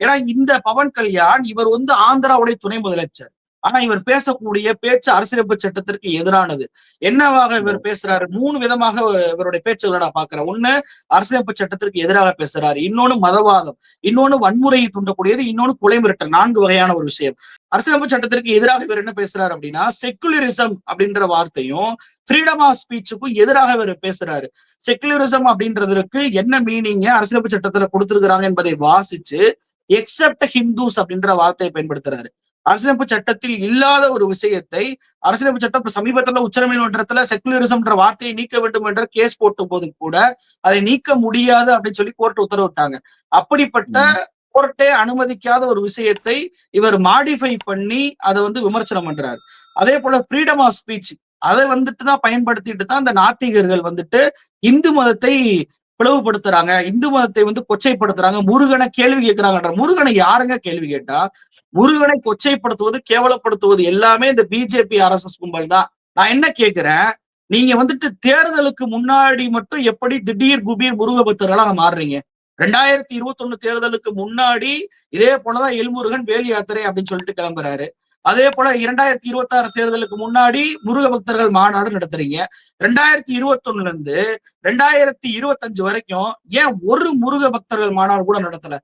ஏன்னா இந்த பவன் கல்யாண் இவர் வந்து ஆந்திராவுடைய துணை முதலமைச்சர். ஆனா இவர் பேசக்கூடிய பேச்சு அரசியலமைப்பு சட்டத்திற்கு எதிரானது. என்னவாக இவர் பேசுறாரு? 3 விதமாக இவருடைய பேச்சுகளை நான் பார்க்கிறேன். ஒண்ணு, அரசியலமைப்பு சட்டத்திற்கு எதிராக பேசுறாரு. இன்னொன்னு மதவாதம். இன்னொன்னு வன்முறையை தூண்டக்கூடியது. இன்னொன்னு கொலை மிரட்டல். 4 வகையான ஒரு விஷயம். அரசியலமைப்பு சட்டத்திற்கு எதிராக இவர் என்ன பேசுறாரு அப்படின்னா, செக்குலரிசம் அப்படின்ற வார்த்தையும் ஃப்ரீடம் ஆஃப் ஸ்பீச்சுக்கும் எதிராக இவர் பேசுறாரு. செக்குலரிசம் அப்படின்றதற்கு என்ன மீனிங் அரசியலமைப்பு சட்டத்துல கொடுத்திருக்கிறாங்க என்பதை வாசிச்சு எக்ஸப்ட் ஹிந்துஸ் அப்படின்ற வார்த்தையை பயன்படுத்துறாரு. அரசியலமைப்பு சட்டத்தில் இல்லாத ஒரு விஷயத்தை அரசியலமைப்பு சட்டம் சமீபத்தில் உச்சநீதிமன்றத்துல செக்குலரிசம்ன்ற வார்த்தையை நீக்க வேண்டும் என்ற கேஸ் போட்ட போது கூட அதை நீக்க முடியாது அப்படின்னு சொல்லி கோர்ட் உத்தரவிட்டாங்க. அப்படிப்பட்ட கோர்ட்டே அனுமதிக்காத ஒரு விஷயத்தை இவர் மாடிஃபை பண்ணி அதை வந்து விமர்சனம் பண்றாரு. அதே போல ஃப்ரீடம் ஆஃப் ஸ்பீச் அதை வந்துட்டு தான் பயன்படுத்திட்டு தான் இந்த நாத்திகர்கள் வந்துட்டு இந்து மதத்தை பிளவுபடுத்துறாங்க, இந்து மதத்தை வந்து கொச்சைப்படுத்துறாங்க, முருகனை கேள்வி கேட்கிறாங்கன்ற. முருகனை யாருங்க கேள்வி கேட்டா? முருகனை கொச்சைப்படுத்துவது, கேவலப்படுத்துவது எல்லாமே இந்த பிஜேபி RSS கும்பல் தான். நான் என்ன கேட்கிறேன், நீங்க வந்துட்டு தேர்தலுக்கு முன்னாடி மட்டும் எப்படி திடீர் குபீர் முருக பக்தர்களா மாறுறீங்க? 2021 தேர்தலுக்கு முன்னாடி இதே போலதான் எல்முருகன் வேல் யாத்திரை அப்படின்னு சொல்லிட்டு கிளம்புறாரு. அதே போல 2026 தேர்தலுக்கு முன்னாடி முருக பக்தர்கள் மாநாடு நடத்துறீங்க. 2021 இருந்து 2025 வரைக்கும் ஏன் ஒரு முருக பக்தர்கள் மாநாடு கூட நடத்தல?